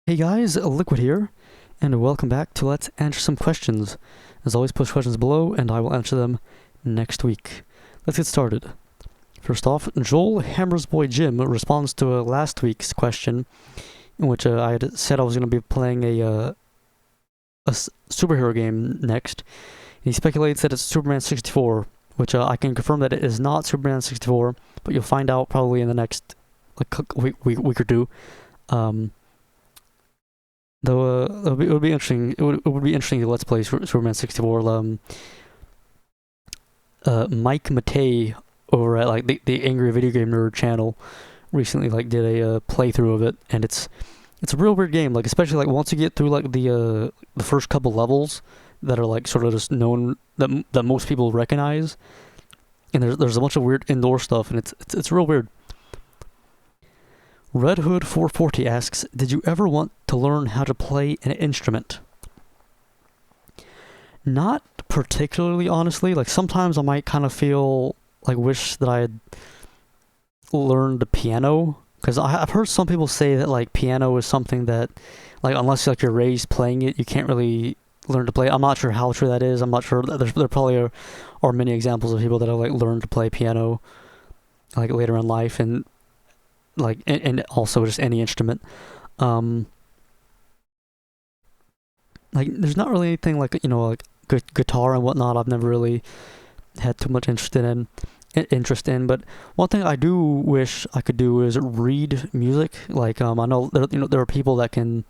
Hey guys, Liquid here, and welcome back to Let's Answer Some Questions. As always, post questions below, and I will answer them next week. Let's get started. First off, Joel Hammersboy Jim responds to last week's question, in which I had said I was going to be playing a superhero game next. And he speculates that it's Superman 64, which I can confirm that it is not Superman 64, but you'll find out probably in the next week or two. Though it would be interesting. It would be interesting to let's play Superman 64. Mike Matei over at the Angry Video Game Nerd channel recently did a playthrough of it, and it's a real weird game. Especially once you get through the first couple levels that are sort of just known that most people recognize, and there's a bunch of weird indoor stuff, and it's real weird. Red Hood 440 asks, did you ever want to learn how to play an instrument? Not particularly, honestly. Sometimes I might kind of feel wish that I had learned the piano, because I've heard some people say that piano is something that unless you're raised playing it, you can't really learn to play. I'm not sure how true that is. I'm not sure. There probably are many examples of people that have learned to play piano later in life, and also just any instrument. There's not really anything guitar and whatnot. I've never really had too much interest in. But one thing I do wish I could do is read music. I know there are people that can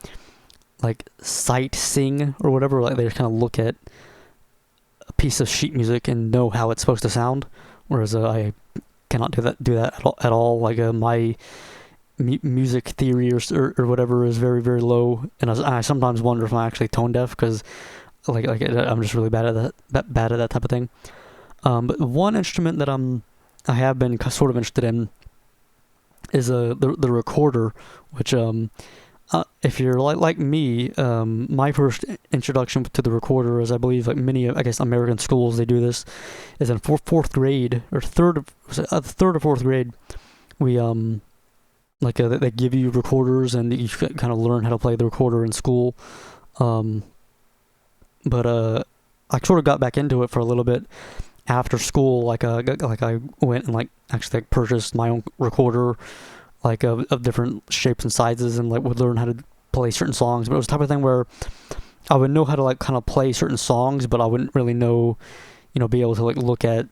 sight sing or whatever. They just kind of look at a piece of sheet music and know how it's supposed to sound, whereas I cannot do that at all. My music theory or whatever is very, very low, and I sometimes wonder if I'm actually tone deaf, because I'm just really bad at that type of thing. But one instrument that I have been sort of interested in is the recorder, which if you're like me, my first introduction to the recorder is, I believe, many, I guess, American schools, they do this, is in fourth grade or third or fourth grade. We they give you recorders, and you kind of learn how to play the recorder in school. But I sort of got back into it for a little bit after school. I went and actually purchased my own recorder, of different shapes and sizes, and would learn how to play certain songs. But it was the type of thing where I would know how to kind of play certain songs, but I wouldn't really know, be able to look at,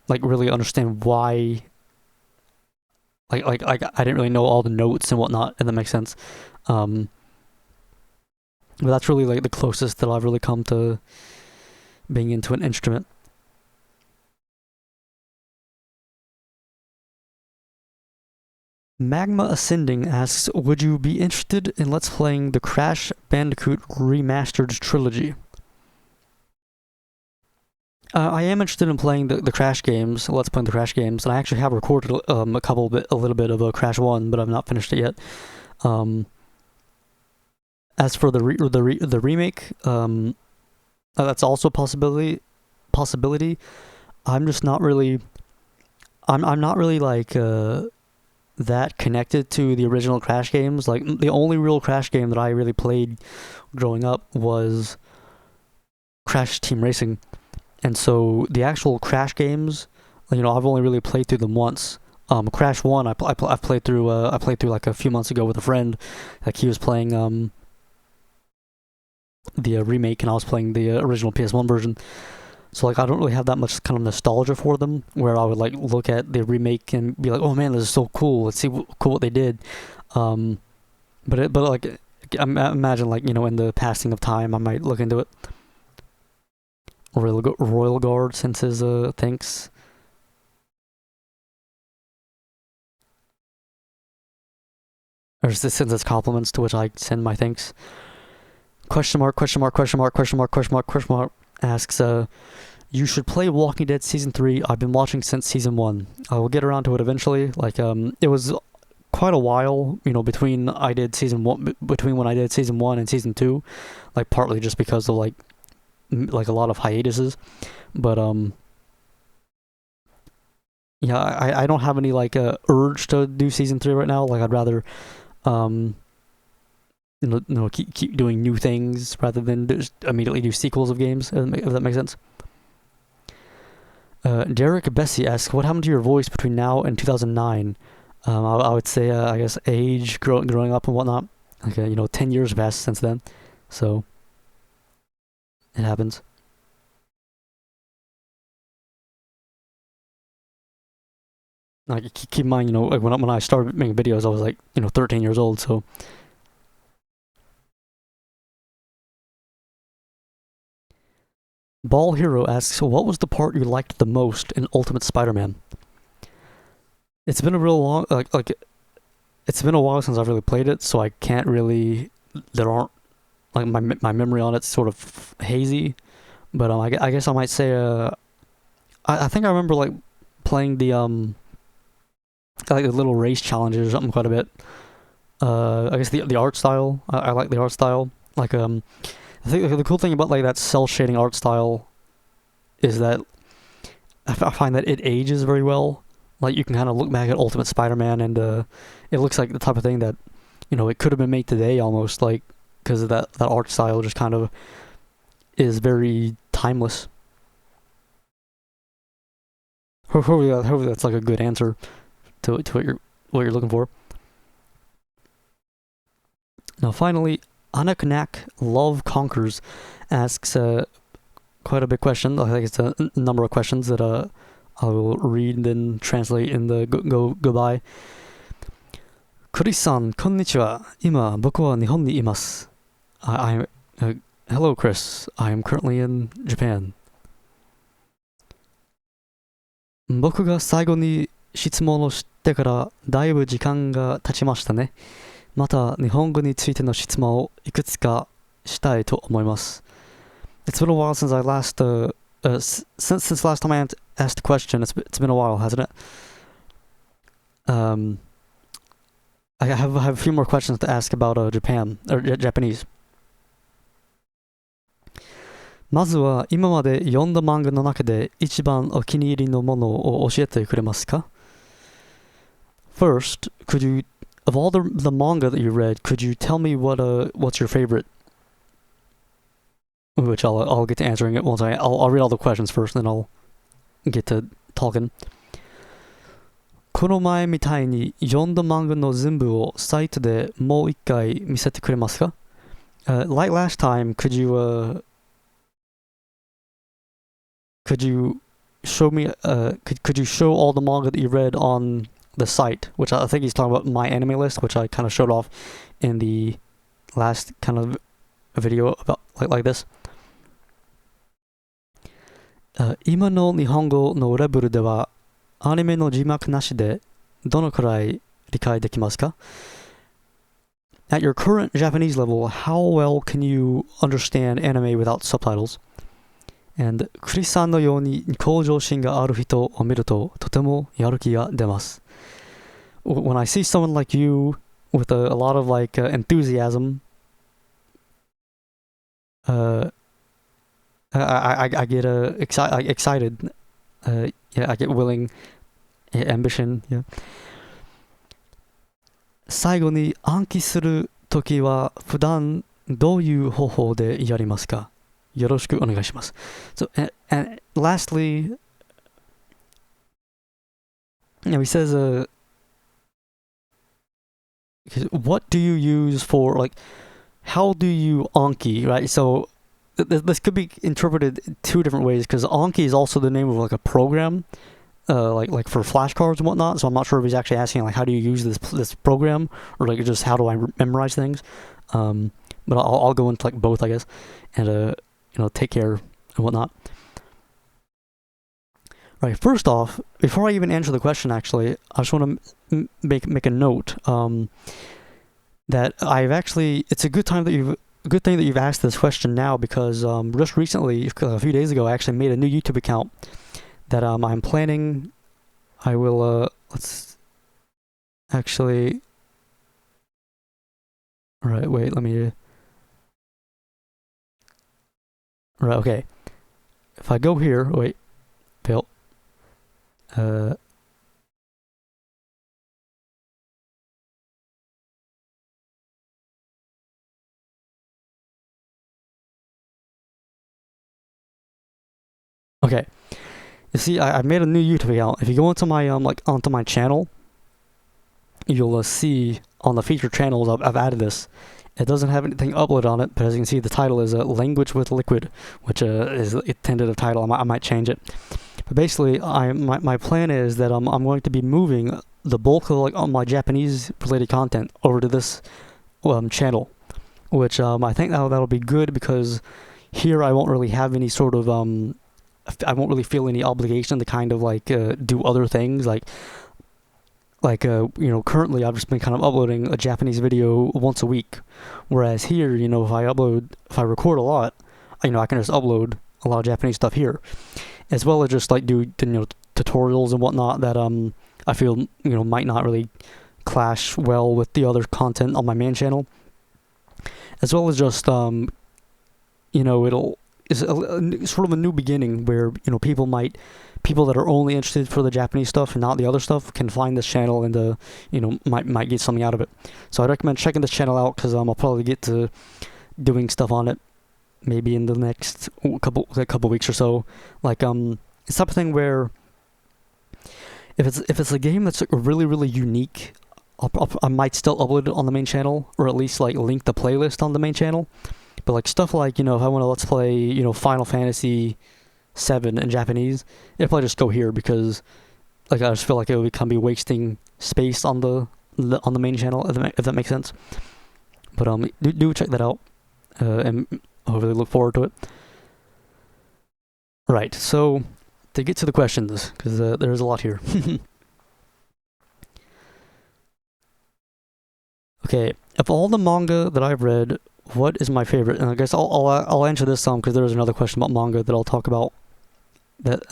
really understand why. I didn't really know all the notes and whatnot, if that makes sense. But that's really the closest that I've really come to being into an instrument. Magma Ascending asks, would you be interested in let's playing the Crash Bandicoot Remastered trilogy? I am interested in playing the Crash games. Let's play the Crash games, and I actually have recorded a little bit of Crash 1, but I've not finished it yet. As for the remake, that's also a possibility. I'm just not really. I'm not really that connected to the original Crash games. The only real Crash game that I really played growing up was Crash Team Racing. And so the actual Crash games, I've only really played through them once. Crash 1, I played through a few months ago with a friend. He was playing the remake, and I was playing the original PS1 version. So I don't really have that much kind of nostalgia for them, where I would look at the remake and be like, oh man, this is so cool. Let's see what they did. I imagine in the passing of time, I might look into it. Royal Guard sends his thanks. Or sends his compliments, to which I send my thanks. Question mark asks, you should play Walking Dead Season 3. I've been watching since Season 1. I will get around to it eventually. It was quite a while, between when I did Season 1 and Season 2. Partly just because of a lot of hiatuses, but yeah, I don't have any urge to do Season 3 right now. I'd rather keep doing new things rather than just immediately do sequels of games. If that makes sense. Derek Bessie asks, "What happened to your voice between now and 2009?" I would say, I guess, age, growing up and whatnot. Like, 10 years passed since then, so it happens. Like, keep in mind, like when I started making videos, I was like, 13 years old, so. Ball Hero asks, "What was the part you liked the most in Ultimate Spider-Man?" It's been a real long, like it's been a while since I've really played it, so I can't really. There aren't like my memory on it's sort of hazy, but I guess I might say I think I remember like playing the like the little race challenges or something quite a bit. I guess the art style. I like the art style. Like I think the cool thing about like that cell shading art style is that I find that it ages very well. Like you can kind of look back at Ultimate Spider-Man and it looks like the type of thing that it could have been made today almost, like because of that art style just kind of is very timeless. Hopefully that's like a good answer to what you're looking for. Now finally, Anaknak Love Conquers asks quite a big question. I think it's a number of questions that I will read and then translate in the go by. クリスさん、こんにちは。今、僕は日本にいます。Hello, Chris. I am currently in Japan. 僕が最後に質問をしてからだいぶ時間が経ちましたね。また、日本語についての質問をいくつかしたいと思います。It's been a while since I last, since last time I asked a question. It's been a while, hasn't it? I have a few more questions to ask about Japan or Japanese. まずは今まで読んだ漫画の中で一番お気に入りのものを教えてくれますか? First, could you, of all the manga that you read, could you tell me what's your favorite? Which I'll get to answering it once I'll read all the questions first, then I'll get to talking. この前みたいに読んだ漫画の全部をサイトでもう一回見せてくれますか? Like last time, could you show me could you show all the manga that you read on the site, which I think he's talking about My Anime List, which I kind of showed off in the last kind of video about like this. 今の日本語のレベルではアニメの字幕なしでどのくらい理解できますか? At your current Japanese level, how well can you understand anime without subtitles? And クリスさんのように向上心がある人を見るととてもやる気が出ます。When I see someone like you with a lot of like enthusiasm, I get excited. Yeah, I get willing, ambition. Yeah. 最後に暗記するときは普段どういう方法でやりますか? よろしくお願いします。So, and lastly, he says, what do you use for, like, how do you Anki, right? So, this could be interpreted two different ways, because Anki is also the name of, like, a program, like for flashcards and whatnot, so I'm not sure if he's actually asking, like, how do you use this program, or, like, just how do I memorize things, but I'll go into, like, both, I guess, and, take care and whatnot. Right, first off, before I even answer the question, actually, I just want to make a note that it's a good thing that you've asked this question now, because just recently, a few days ago, I actually made a new YouTube account that I'm planning. I will let's actually. All right, wait, let me. Right, okay. If I go here, wait, fail. Okay, you see, I made a new YouTube account. If you go into my onto my channel, you'll see on the featured channels I've added this. It doesn't have anything uploaded on it, but as you can see, the title is Language with Liquid, which is a tentative title. I might change it. But basically, my plan is that I'm going to be moving the bulk of all my Japanese related content over to this channel, which I think that'll be good, because here I won't really have any sort of I won't really feel any obligation to kind of do other things currently I've just been kind of uploading a Japanese video once a week, whereas here, if I record a lot, I can just upload a lot of Japanese stuff here, as well as just do tutorials and whatnot that I feel might not really clash well with the other content on my main channel, as well as just it's sort of a new beginning where people that are only interested for the Japanese stuff and not the other stuff can find this channel and might get something out of it. So I'd recommend checking this channel out, because I'll probably get to doing stuff on it maybe in the next couple weeks or so. It's type of thing where if it's a game that's really really unique, I might still upload it on the main channel, or at least link the playlist on the main channel. But stuff if I want to let's play Final Fantasy 7 in Japanese, it'll probably just go here, because I just feel like it would kind of be wasting space on the main channel, if that makes sense. But do check that out, and hopefully look forward to it. Right, so to get to the questions, because there's a lot here. Okay, of all the manga that I've read, what is my favorite? And I guess I'll answer this because there's another question about manga that I'll talk about.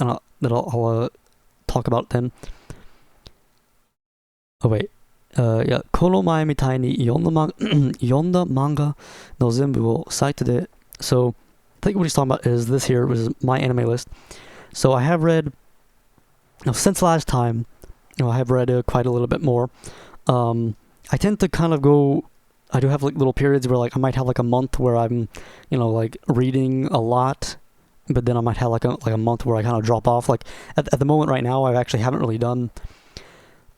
I'll talk about then. Oh wait, yeah. この前みたいに読んだmanga の全部をサイトで. So I think what he's talking about is this here was my anime list. So I have read, since last time, I have read quite a little bit more. I tend to kind of go. I do have little periods where I might have a month where I'm, reading a lot, but then I might have a month where I kind of drop off. At the moment right now, I actually haven't really done.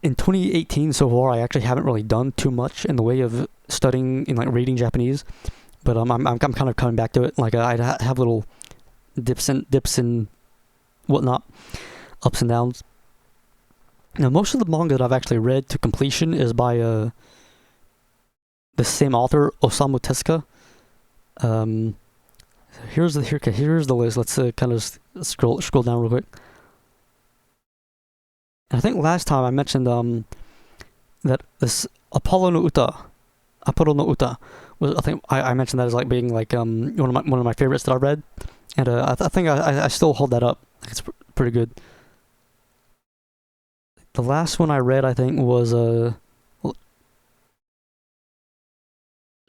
In 2018 so far, I actually haven't really done too much in the way of studying and reading Japanese, but I'm kind of coming back to it. I'd have little dips and whatnot, ups and downs. Now most of the manga that I've actually read to completion is by the same author, Osamu Tezuka. Here's the list. Let's kind of scroll down real quick. And I think last time I mentioned that this Apollo no Uta was, I think I mentioned that as being one of my favorites that I read, and I think I still hold that up. It's pretty good. The last one I read, I think, was let's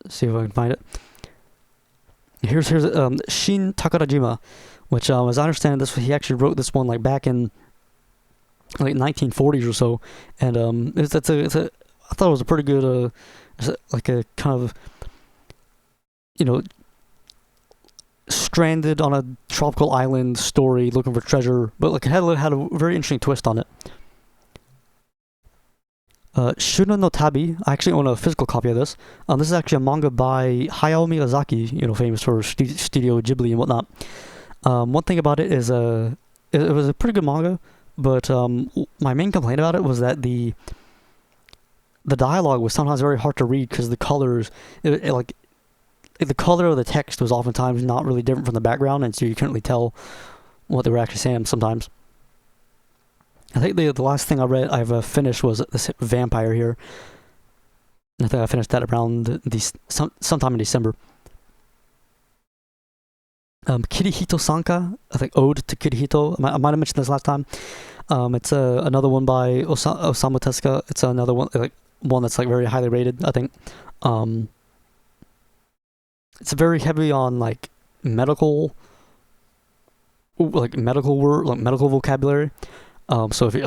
see if I can find it. Here's Shin Takarajima, which as I understand this, he actually wrote this one back in 1940s or so, and I thought it was a pretty good a kind of stranded on a tropical island story looking for treasure, but it had a very interesting twist on it. Shuna no Tabi, I actually own a physical copy of this. This is actually a manga by Hayao Miyazaki, famous for Studio Ghibli and whatnot. One thing about it is it was a pretty good manga, but my main complaint about it was that the dialogue was sometimes very hard to read because the colors, the color of the text was oftentimes not really different from the background, and so you couldn't really tell what they were actually saying sometimes. I think the last thing I've finished was this vampire here. I think I finished that around sometime in December. Kirihito Sanka, I think Ode to Kirihito. I might have mentioned this last time. It's another one by Osamu Tezuka. It's another one one that's very highly rated, I think. It's very heavy on medical medical vocabulary. So if it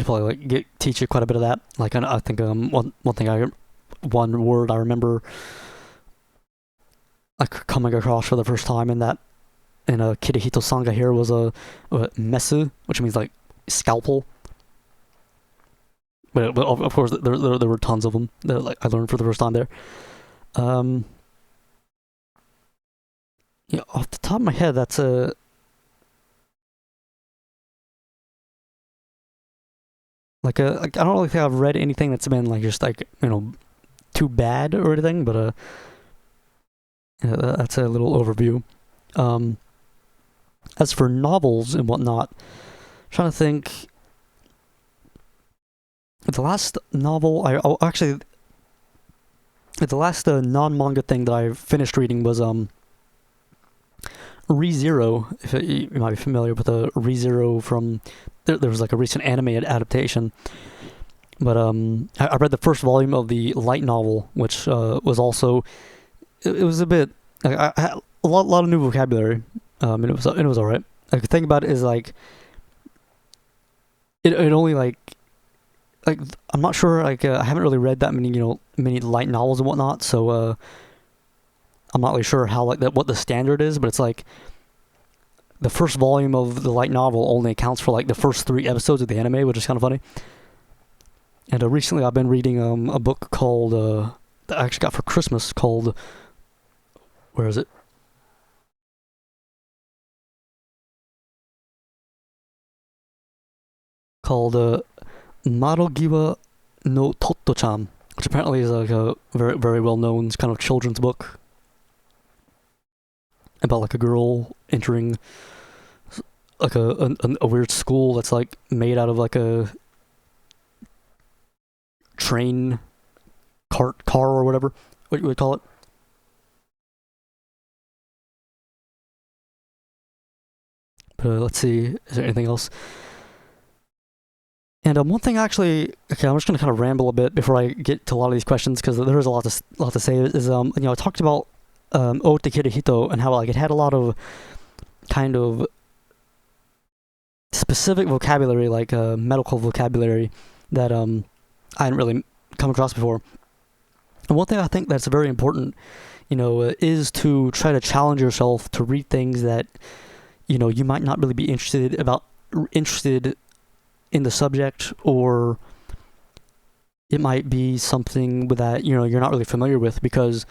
probably teach you quite a bit of that. I think one word I remember coming across for the first time in that and Kirihito Sanga here was a mesu, which means like scalpel. But of course, there were tons of them that like I learned for the first time there. Um, yeah, off the top of my head, that's a like I don't really think I've read anything that's been like just like too bad or anything, but yeah, that's a little overview. Um, as for novels and whatnot, I'm trying to think. The last novel actually the last non-manga thing that I finished reading was ReZero. If you might be familiar with ReZero from there was like a recent anime adaptation. But I read the first volume of the light novel, which was also it was a bit I had a lot of new vocabulary, and it was alright. Like the thing about it is like it only like I'm not sure I haven't really read that many light novels and whatnot, so I'm not really sure how like that what the standard is, but it's like the first volume of the light novel only accounts for like the first 3 episodes of the anime, which is kind of funny. And recently I've been reading a book called that I actually got for Christmas called where is it? Called Madogiwa no Totto-chan, which apparently is like a very very well known kind of children's book about like a girl entering like a weird school that's like made out of like a train car or whatever what you would call it. But let's see, is there anything else? And one thing actually, okay, I'm just gonna kind of ramble a bit before I get to a lot of these questions because there is a lot to say. Is I talked about Ode to Kirihito and how like it had a lot of kind of specific vocabulary, like medical vocabulary that I hadn't really come across before. And one thing I think that's very important, is to try to challenge yourself to read things that you might not really be interested in the subject, or it might be something that you're not really familiar with, because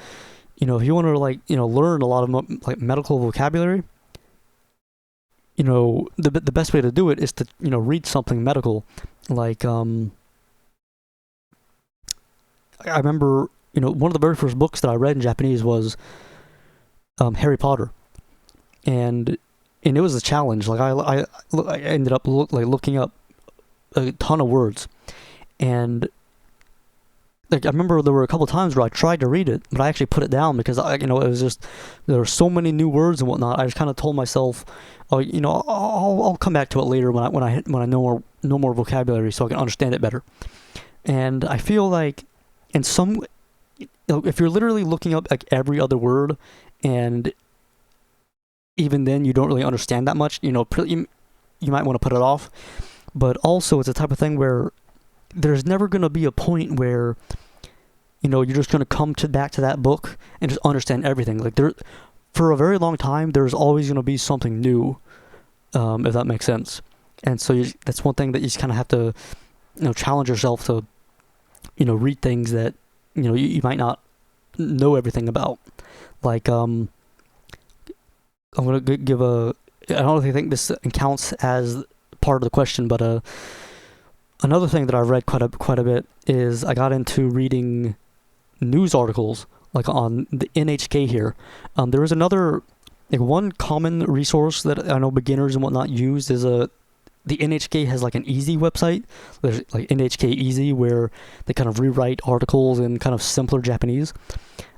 if you want to learn a lot of like medical vocabulary, the best way to do it is to read something medical. Like I remember one of the very first books that I read in Japanese was Harry Potter, and it was a challenge. Like I ended up looking up a ton of words, and like I remember there were a couple of times where I tried to read it, but I actually put it down because it was just there were so many new words and whatnot. I just kind of told myself, oh, I'll come back to it later when I know more vocabulary so I can understand it better. And I feel like in some, if you're literally looking up like every other word, and even then you don't really understand that much, you might want to put it off. But also it's a type of thing where there's never going to be a point where you're just going to come back to that book and just understand everything. Like for a very long time there's always going to be something new, if that makes sense. And so that's one thing that you just kind of have to challenge yourself to read things that you might not know everything about. Like I'm going to give I don't really think this counts as part of the question, but another thing that I've read quite a bit is I got into reading news articles like on the NHK here. There is another one common resource that I know beginners and whatnot use is the NHK has like an easy website. There's like NHK Easy, where they kind of rewrite articles in kind of simpler Japanese.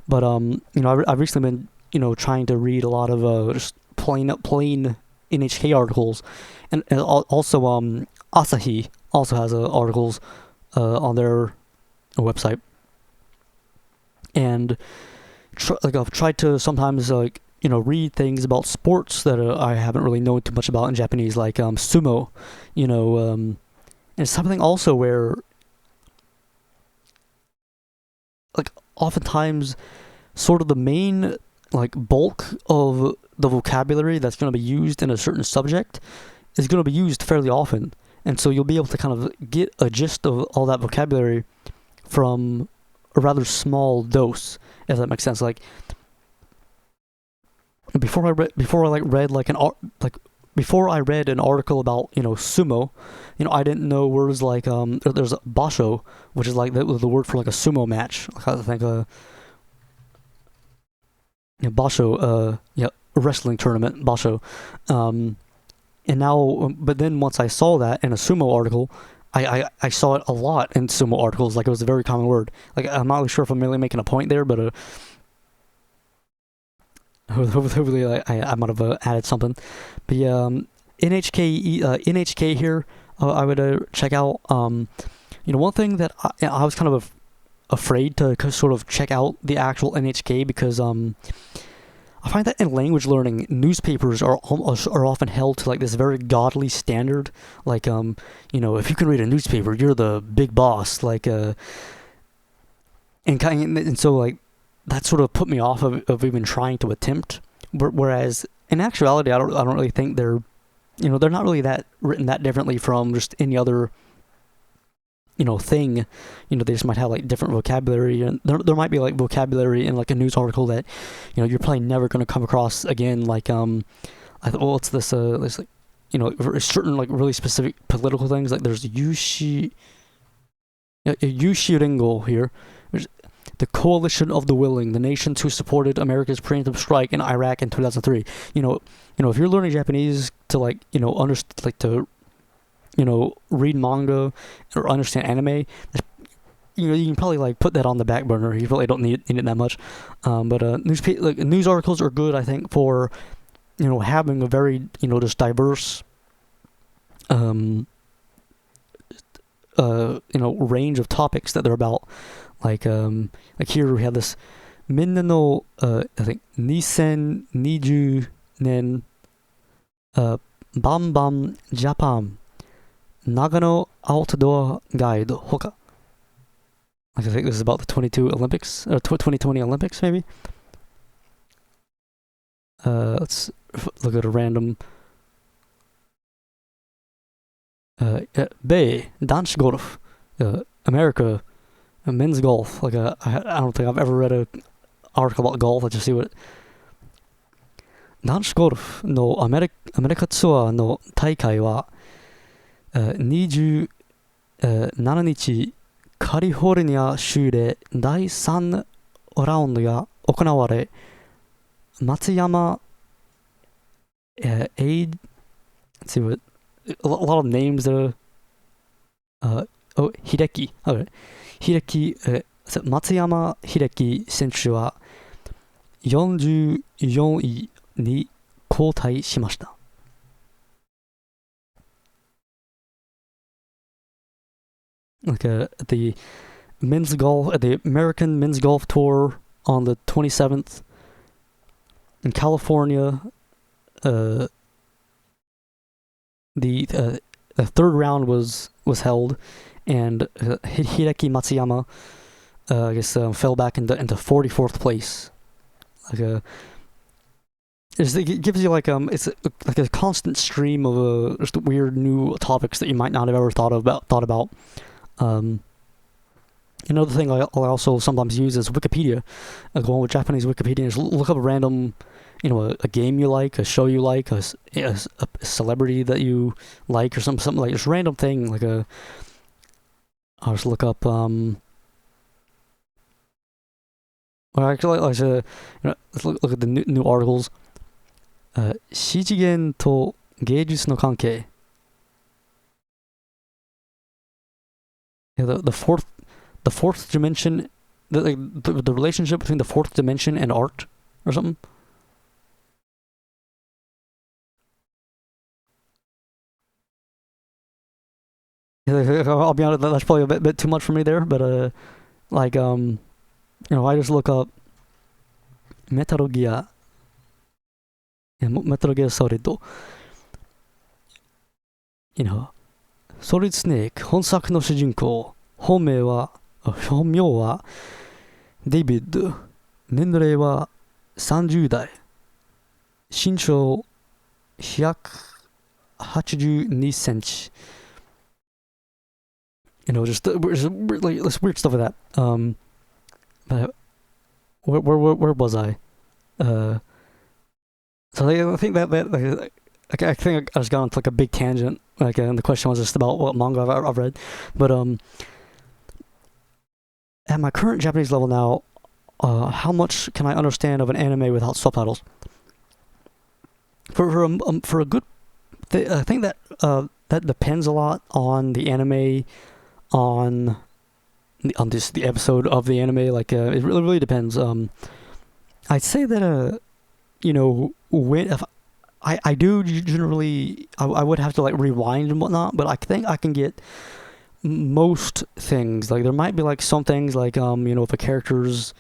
But I've recently been trying to read a lot of just plain NHK articles, and also Asahi also has articles on their website. And I've tried to sometimes read things about sports that I haven't really known too much about in Japanese, like sumo, and it's something also where like oftentimes sort of the main like bulk of the vocabulary that's going to be used in a certain subject is going to be used fairly often, and so you'll be able to kind of get a gist of all that vocabulary from a rather small dose, if that makes sense. Like before I read an article about sumo, I didn't know words like there's basho, which is like the word for like a sumo match. Like I think basho, a wrestling tournament, basho. And now, but then once I saw that in a sumo article, I saw it a lot in sumo articles. Like it was a very common word. Like I'm not really sure if I'm really making a point there, but hopefully I might have added something. But yeah, NHK here, I would check out. One thing that I was kind of afraid to sort of check out the actual NHK because I find that in language learning, newspapers are often held to like this very godly standard. Like if you can read a newspaper, you're the big boss. Like and so like that sort of put me off of even trying to attempt. Whereas in actuality, I don't really think they're not really that written that differently from just any other thing. They just might have like different vocabulary, and there might be like vocabulary in like a news article that you're probably never going to come across again. Like I thought, well, it's this like certain like really specific political things. Like there's Yushi Ringo here. There's the Coalition of the Willing, the nations who supported America's preemptive strike in Iraq in 2003. If you're learning Japanese to like to read manga or understand anime, you can probably like put that on the back burner. You probably don't need it that much. But news articles are good, I think, for having a very just diverse range of topics that they're about. Like here we have this Minna no I think 2020年 Bam Japan Nagano Outdoor Guide Hoka. Like I think this is about the 2020 Olympics maybe. Let's look at a random Bay Dance Golf, America, men's golf. Like I don't think I've ever read an article about golf. Let's just see what. 男子ゴルフのアメリカツアーの大会は27日カリフォルニア州で第3ラウンドが行われ、松山let's see what a lot of names that Hideki. Okay. Hideki 松山秀樹選手は44位に交代しました。Like the American men's golf tour on the 27th in California, the third round was held, and Hideki Matsuyama I guess fell back into 44th place. Like it gives you like it's like a constant stream of just weird new topics that you might not have ever thought about. Another thing I also sometimes use is Wikipedia. Go on with Japanese Wikipedia and just look up a random, a game you like, a show you like, a celebrity that you like, or something like just random thing. Like I'll just look up. Well, actually, let's look at the new articles. 四次元と芸術の関係. Yeah, the fourth dimension, the relationship between the fourth dimension and art, or something. I'll be honest, that's probably a bit too much for me there, but I just look up Metal Gear Solid. Solid Snake 本作の主人公、本名はデイビッド、年齢は30代、身長182センチ. Just like this weird stuff like that. But where was I? So I think that I think I just got into like a big tangent. Like, and the question was just about what manga I've read. But at my current Japanese level now, how much can I understand of an anime without subtitles? For a good, I think that that depends a lot on the anime, on the episode of the anime. Like, it really depends. I'd say that when if I do generally, I would have to like rewind and whatnot, but I think I can get most things. Like, there might be like some things like if a character's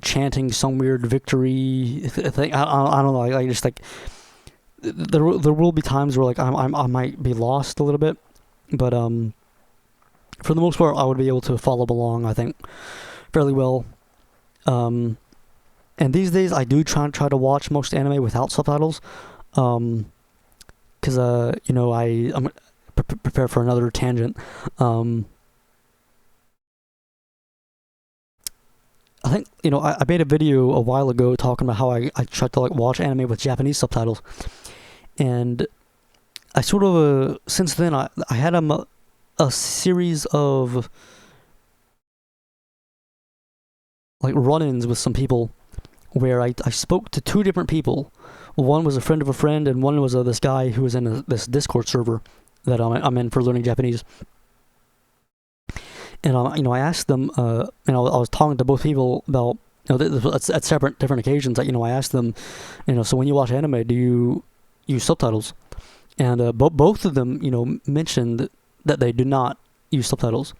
chanting some weird victory thing. I don't know. Like just like there will be times where like I might be lost a little bit, but for the most part I would be able to follow along, I think, fairly well. And these days I do try to watch most anime without subtitles, because I'm prepare for another tangent. I think I made a video a while ago talking about how I tried to like watch anime with Japanese subtitles, and I sort of since then I had a series of like run-ins with some people where I spoke to two different people. One was a friend of a friend, and one was this guy who was in this Discord server that I'm in for learning Japanese. And I asked them, I was talking to both people about, at separate different occasions. That I asked them, so when you watch anime, do you use subtitles? And both of them, mentioned that they do not use subtitles,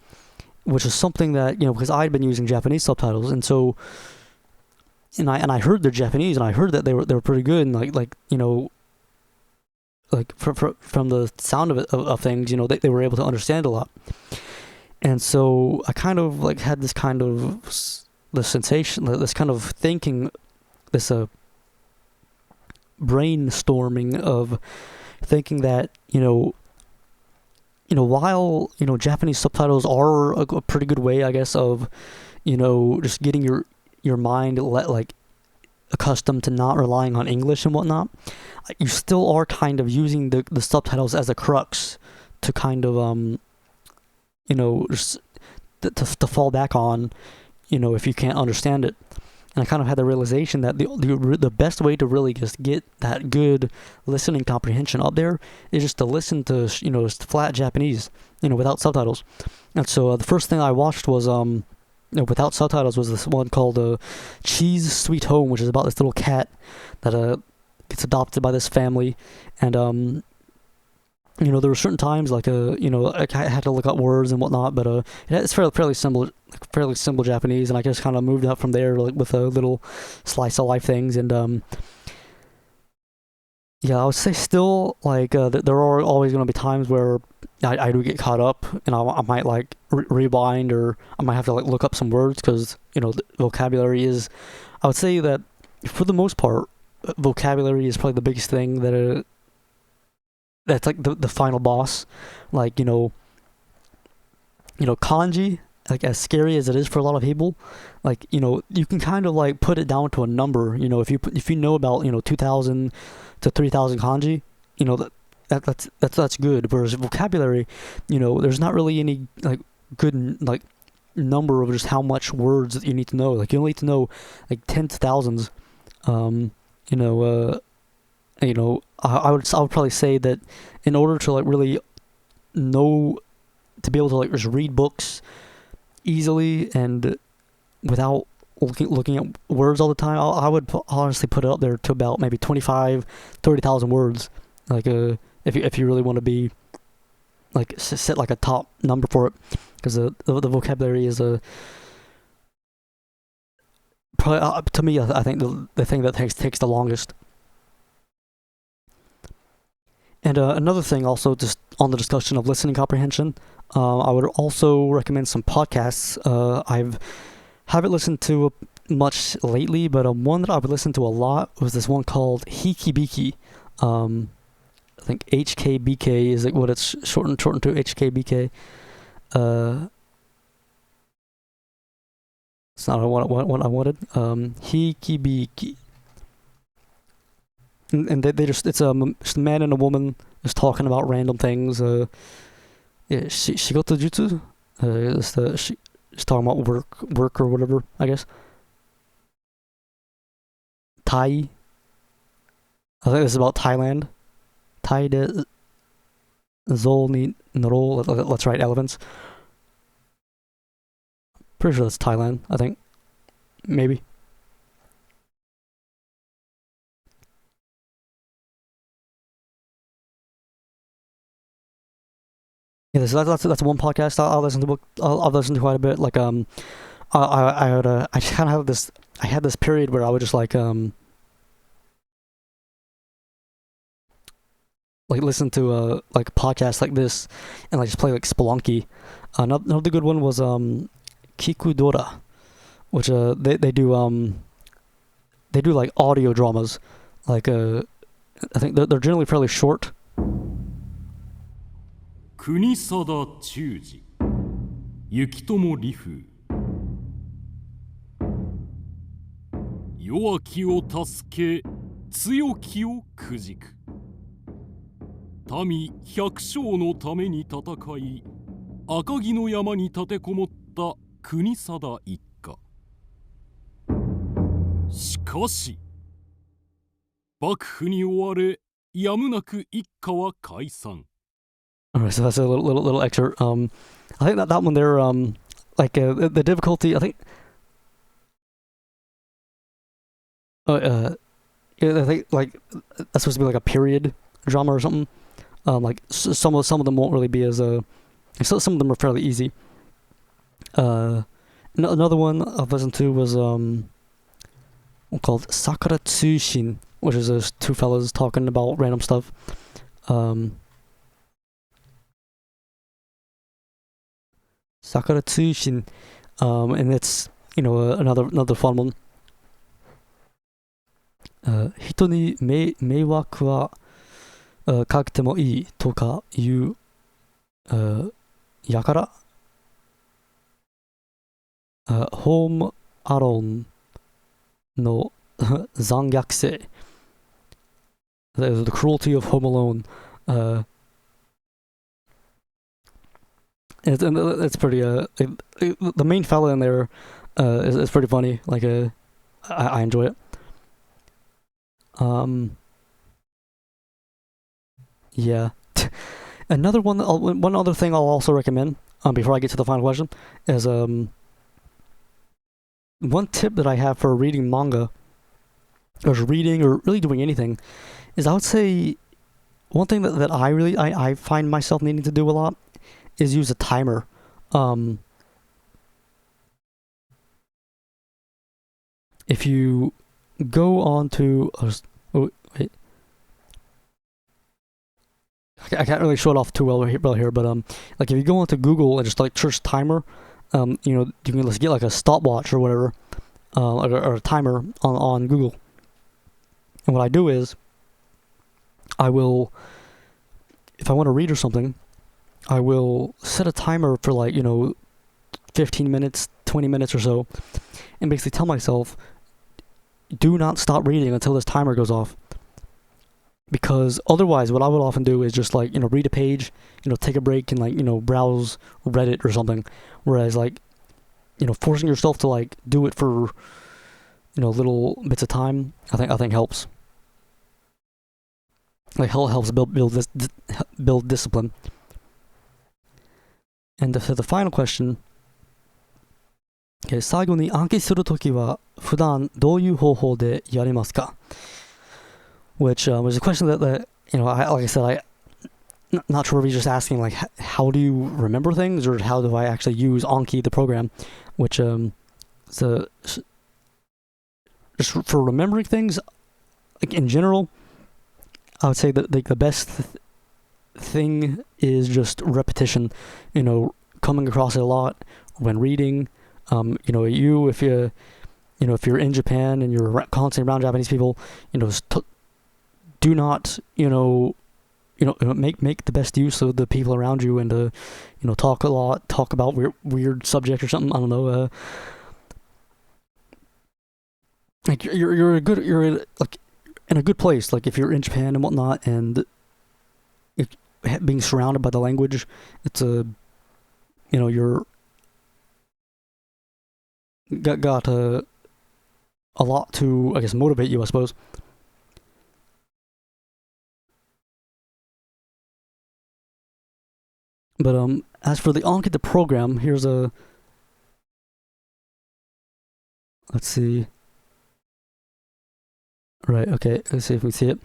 which is something that because I'd been using Japanese subtitles, and so, and I heard they're Japanese, and I heard that they were pretty good, and like from the sound of things, they were able to understand a lot. And so I kind of like had this kind of the sensation, this kind of thinking, this brainstorming of thinking that while Japanese subtitles are a pretty good way, I guess, of just getting your mind like accustomed to not relying on English and whatnot, you still are kind of using the subtitles as a crux to kind of just to fall back on, if you can't understand it. And I kind of had the realization that the best way to really just get that good listening comprehension up there is just to listen to just flat Japanese, without subtitles. And so the first thing I watched was without subtitles was this one called Cheese Sweet Home, which is about this little cat that gets adopted by this family. And there were certain times like I had to look up words and whatnot, but it's fairly simple Japanese, and I just kind of moved up from there, like with a little slice of life things. And I would say still like there are always going to be times where I do get caught up, and I might like rewind, or I might have to like look up some words, because the vocabulary is, I would say that for the most part, vocabulary is probably the biggest thing that's like the final boss. Like kanji, like as scary as it is for a lot of people, like you can kind of like put it down to a number. If you know about 2,000 to 3,000 kanji, that's good. Whereas vocabulary, there's not really any like good like number of just how much words that you need to know. Like you only need to know like tens of thousands. I would probably say that in order to like really know, to be able to like just read books easily and without looking at words all the time, I would honestly put it up there to about maybe 25,000-30,000 words. Like if you really want to be like set like a top number for it, because the vocabulary is probably to me, I think the thing that takes the longest. And another thing, also just on the discussion of listening comprehension, I would also recommend some podcasts. I've haven't listened to much lately, but one that I would listen to a lot was this one called Hikibiki. I think HKBK is like what it's shortened to, HKBK. It's not what I wanted. Hikibiki. And they just, it's just a man and a woman just talking about random things. Yeah, Shigoto Jutsu. She's talking about work or whatever, I guess. Thai. I think this is about Thailand. Thai de Zol ni Nrol. Let's write elephants. Pretty sure that's Thailand, I think. Maybe. Yeah, so that's one podcast I'll listen to. I'll listen to quite a bit. Like I just kind of have this. I had this period where I would just like listen to like podcasts like this, and like just play like Spelunky. Another good one was Kikudora, which they do like audio dramas. Like I think they're generally fairly short. 国定忠治雪友利風弱きを助け強きをくじく民百姓のために戦い赤城の山に立てこもった国定一家しかし幕府に追われやむなく一家は解散 Alright, so that's a little excerpt. I think that one there, like the difficulty. I think, yeah, I think like that's supposed to be like a period drama or something. Like some of them won't really be as some of them are fairly easy. Another one I've listened to was one called Sakura Tsushin, which is two fellas talking about random stuff. Sakura Tsushin, and it's another fun one. 人に迷惑はかけてもいいとかいうやからホームアローンの残虐性 the cruelty of Home Alone. It's pretty the main fella in there is pretty funny. Like I enjoy it. Yeah. Another one other thing I'll also recommend before I get to the final question is one tip that I have for reading manga or reading or really doing anything is I would say one thing that I find myself needing to do a lot is use a timer. If you go on to wait, I can't really show it off too well here, but like if you go onto Google and just like search timer, you can just get like a stopwatch or whatever, or a timer on Google. And what I do is, I will, if I want to read or something, I will set a timer for 15 minutes, 20 minutes or so, and basically tell myself, do not stop reading until this timer goes off. Because otherwise, what I would often do is just read a page, take a break and browse Reddit or something. Whereas forcing yourself to do it for little bits of time, I think helps. Helps build discipline. And the final question. Okay, 最後に暗記するときは普段どういう方法でやりますか? Which was a question that like I said, not sure if he's just asking how do you remember things or how do I actually use Anki the program, which so just for remembering things, in general, I would say that the best thing is just repetition. Coming across it a lot when reading, if if you're in Japan and you're constantly around Japanese people, do not, make the best use of the people around you, and talk a lot, talk about weird subject or something. I don't know. Like you're like in a good place. Like if you're in Japan and whatnot, and if being surrounded by the language, it's you're got a lot to, I guess, motivate you, I suppose. But as for the Anki the program, here's a, let's see. Right, okay, let's see if we see it.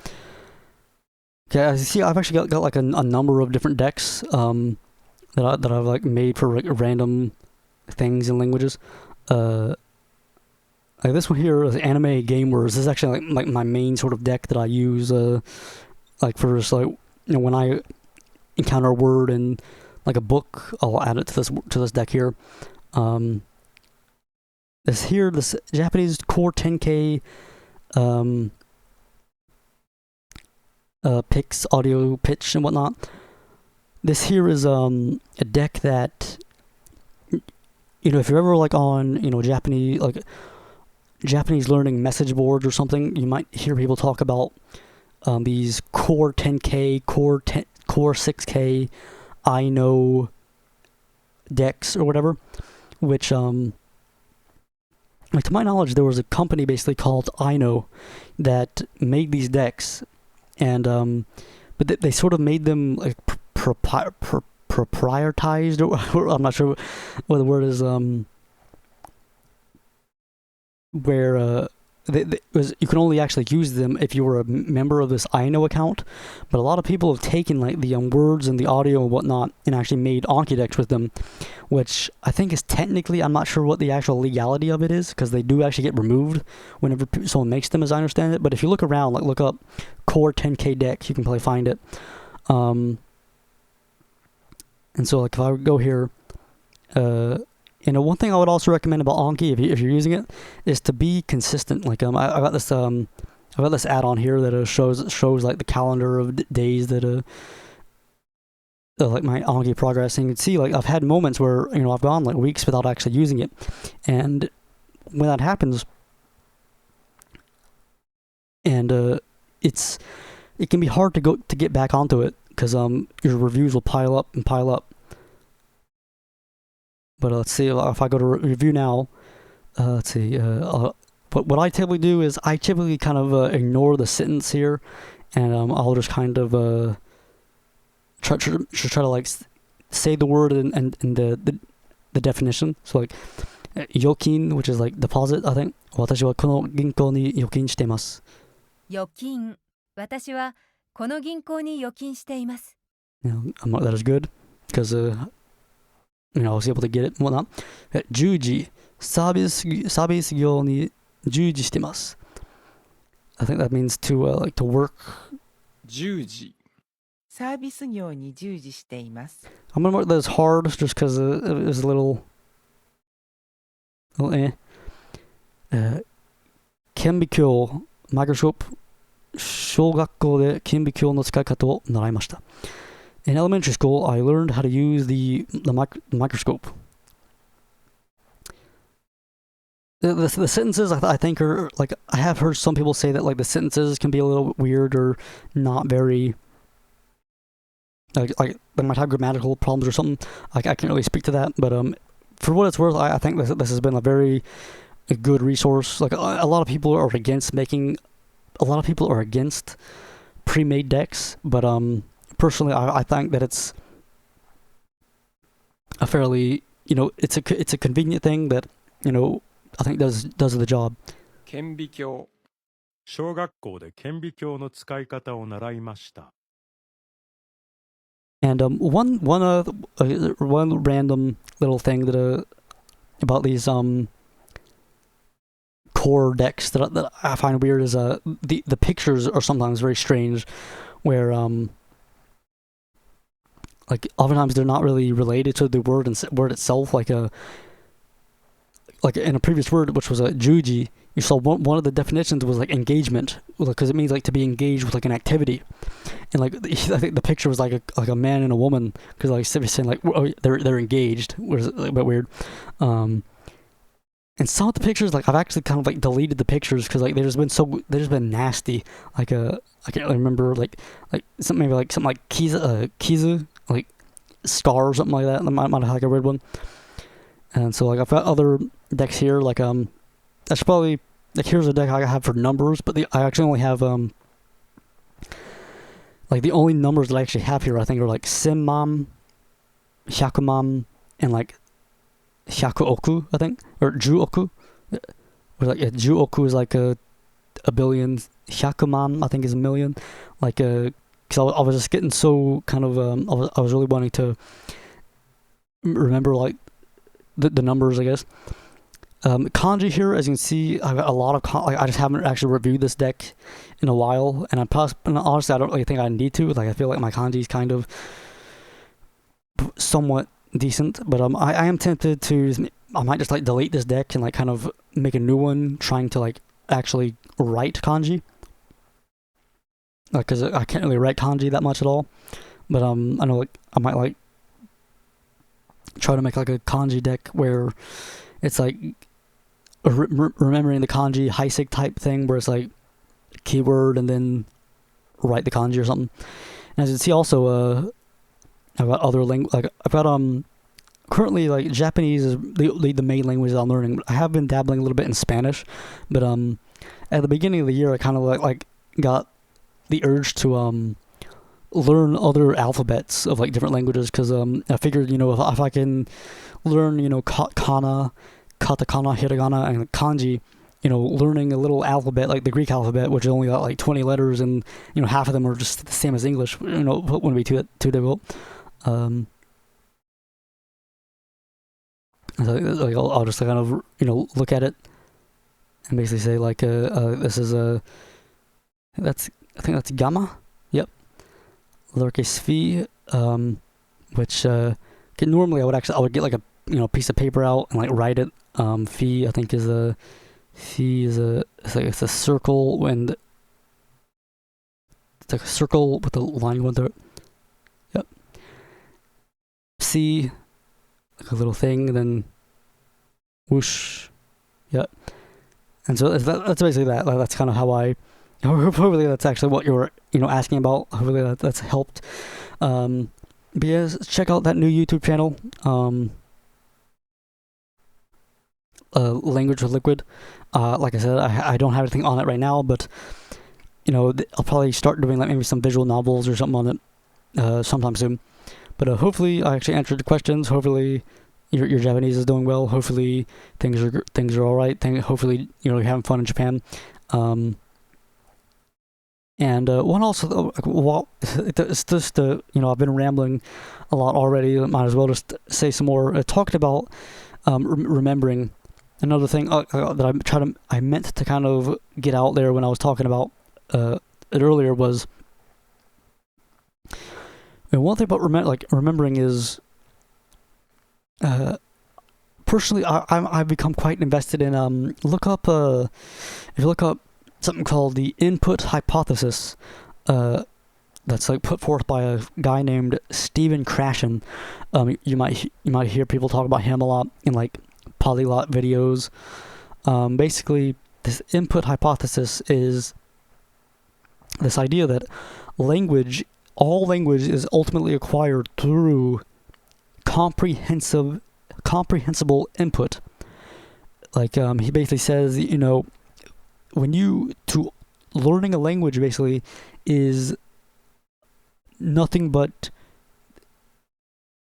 Okay, as you see, I've actually got like a number of different decks that I've like made for like random things and languages. Like this one here is Anime Game Words. This is actually like my main sort of deck that I use like for just like when I encounter a word in like a book, I'll add it to this deck here. This Japanese Core 10K picks, audio pitch and whatnot. This here is a deck that if you're ever like on Japanese learning message boards or something, you might hear people talk about these Core 10K, Core 6K, I know decks or whatever, which like to my knowledge, there was a company basically called Aino that made these decks, and but they sort of made them like proprietized, or I'm not sure what the word is, where you can only actually use them if you were a member of this Aino account. But a lot of people have taken like the words and the audio and whatnot and actually made Anki decks with them, which I think is technically, I'm not sure what the actual legality of it is, because they do actually get removed whenever someone makes them, as I understand it. But if you look around, like look up Core 10K deck, you can probably find it. And so like if I go here, one thing I would also recommend about Anki, if you're using it, is to be consistent. Like I got this add-on here that shows like the calendar of days that like my Anki progress, and you can see like I've had moments where I've gone like weeks without actually using it, and when that happens, and it can be hard to get back onto it, because your reviews will pile up and pile up. But let's see, if I go to review now, let's see, what I typically do is I typically kind of ignore the sentence here, and I'll just kind of try to like say the word and the definition. So like yokin, which is like deposit, I think. 私はこの銀行に預金しています。預金。私はこの銀行に預金しています。That is good, because I was able to get it and whatnot. 従事、サービス業に従事してます。I think that means to like to work. 従事。サービス業に従事しています。I'm gonna mark that as hard just because it was a little顕微鏡、マイクロスコープ、小学校で顕微鏡の使い方を習いました。In elementary school, I learned how to use the microscope. The sentences I think are like, I have heard some people say that like the sentences can be a little weird or not very like they might have grammatical problems or something. I can't really speak to that, but for what it's worth, I think this has been a very good resource. Like a lot of people are against pre-made decks, but personally, I think that it's a fairly, it's a convenient thing that, I think does the job. 顕微鏡。小学校で顕微鏡の使い方を習いました。And one random little thing that about these core decks that I find weird is the pictures are sometimes very strange, where like oftentimes they're not really related to the word itself. Like like in a previous word, which was a juji, you saw one of the definitions was like engagement, because it means like to be engaged with like an activity. And like I think the picture was like a man and a woman, because like saying like, oh, they're engaged, which is a bit weird. And some of the pictures, like I've actually kind of like deleted the pictures because like they've just been nasty. Like I can't really remember like something maybe like something like Kizu like star or something like that. That might have like a weird one. And so like I've got other decks here, like that's probably like here's a deck I have for numbers, but I actually only have like the only numbers that I actually have here I think are like Simmam, Hyakumam, and like Hyakuoku, I think, or Juoku. Or like Juoku is like a billion. Hyakumam I think is a million. Like because I was just getting so kind of I was really wanting to remember like the numbers, I guess. Kanji here, as you can see, I've got a lot of I just haven't actually reviewed this deck in a while, and honestly I don't really think I need to. Like I feel like my kanji is kind of somewhat decent, but I am tempted to. I might just like delete this deck and like kind of make a new one, trying to like actually write kanji. Like, cause I can't really write kanji that much at all, but I know like I might like try to make like a kanji deck where it's like remembering the kanji Heisig type thing, where it's like keyword and then write the kanji or something. And as you can see, also I've got other like I've got currently like Japanese is the main language that I'm learning. I have been dabbling a little bit in Spanish, but at the beginning of the year I kind of like got the urge to learn other alphabets of like different languages, because I figured, you know, if I can learn, you know, kana, katakana, hiragana, and kanji, you know, learning a little alphabet like the Greek alphabet, which only got like 20 letters, and you know half of them are just the same as English, you know, wouldn't be too difficult. So, like I'll just kind of, you know, look at it and basically say like this is I think that's gamma. Yep. Lowercase v, which normally I would get like a, you know, piece of paper out and like write it. Phi I think is a it's a circle, and it's like a circle with a line going through it. Yep. C, like a little thing, and then whoosh. Yep. And so that's basically that. That's kind of how I. Hopefully that's actually what you were, you know, asking about. Hopefully that's helped. But yeah, check out that new YouTube channel, Language with Liquid. Like I said, I don't have anything on it right now, but you know, I'll probably start doing like maybe some visual novels or something on it sometime soon. But hopefully I actually answered the questions. Hopefully your Japanese is doing well. Hopefully things are all right. Hopefully, you know, you're having fun in Japan. And one also, well, it's just, you know, I've been rambling a lot already. Might as well just say some more. Talked about remembering. Another thing that I meant to kind of get out there when I was talking about it earlier was, and one thing about remembering is, personally, I've become quite invested in if you look up something called the input hypothesis, that's like put forth by a guy named Stephen Krashen. You might hear people talk about him a lot in like polyglot videos. Basically, this input hypothesis is this idea that all language is ultimately acquired through comprehensible input. Like he basically says, you know, learning a language basically is nothing but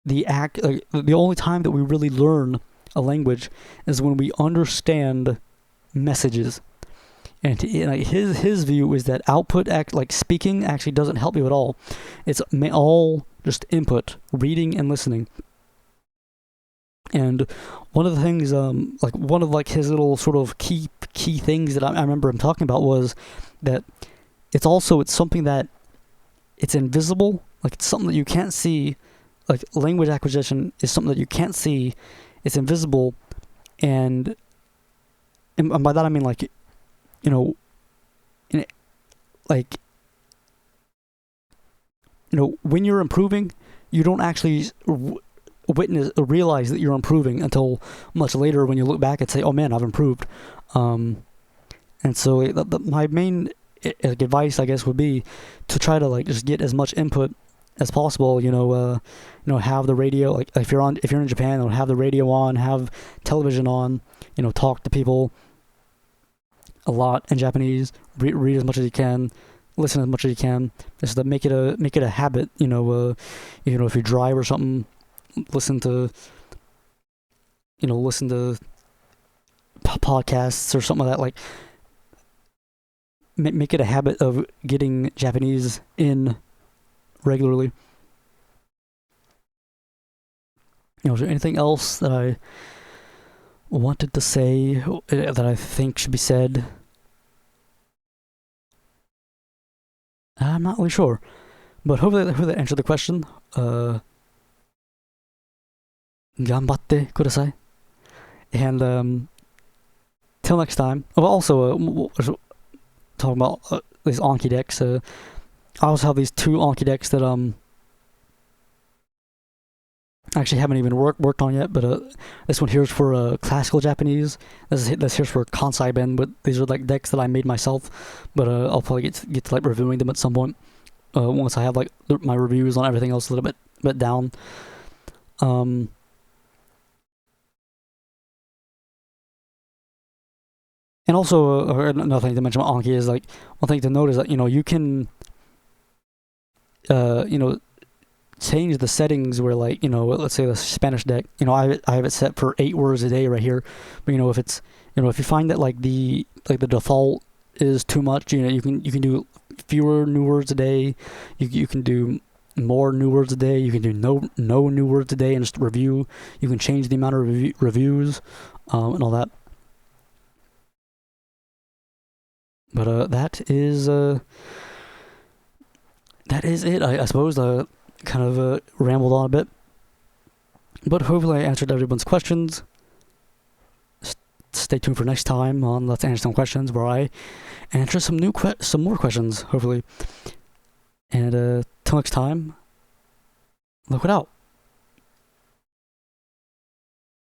the only time that we really learn a language is when we understand messages. And his view is that output speaking actually doesn't help you at all. It's all just input, reading and listening. And one of the things, one of his little sort of key things that I remember him talking about was that it's something that it's invisible. Like it's something that you can't see. Like language acquisition is something that you can't see. It's invisible, and and by that I mean like, you know, like, you know, when you're improving, you don't actually witness or realize that you're improving until much later when you look back and say, oh man, I've improved. And so my main advice, I guess, would be to try to like just get as much input as possible. Have the radio, like if you're in Japan, have the radio on, have television on, talk to people a lot in Japanese, read as much as you can, listen as much as you can, just to make it a habit. If you drive or something, listen to podcasts or something like that. Like make it a habit of getting Japanese in regularly. Is there anything else that I wanted to say that I think should be said? I'm not really sure, but hopefully that answered the question. Ganbatte kudasai. And till next time. Oh, also, talking about these Anki decks. I also have these 2 Anki decks that actually haven't even worked on yet. But this one here is for classical Japanese. This here's for Kansai Ben. But these are like decks that I made myself. But I'll probably get to like reviewing them at some point. Once I have like my reviews on everything else a little bit down. And also, another thing to mention about Anki is like, one thing to note is that, you can, change the settings where like, let's say the Spanish deck, I have it set for 8 words a day right here. But, if it's, if you find that like the default is too much, you can do fewer new words a day. You can do more new words a day. You can do no new words a day and just review. You can change the amount of reviews, and all that. But that is it. I suppose I kind of rambled on a bit, but hopefully I answered everyone's questions. Stay tuned for next time on Let's Answer Some Questions, where I answer some more questions, hopefully. And till next time, look it out.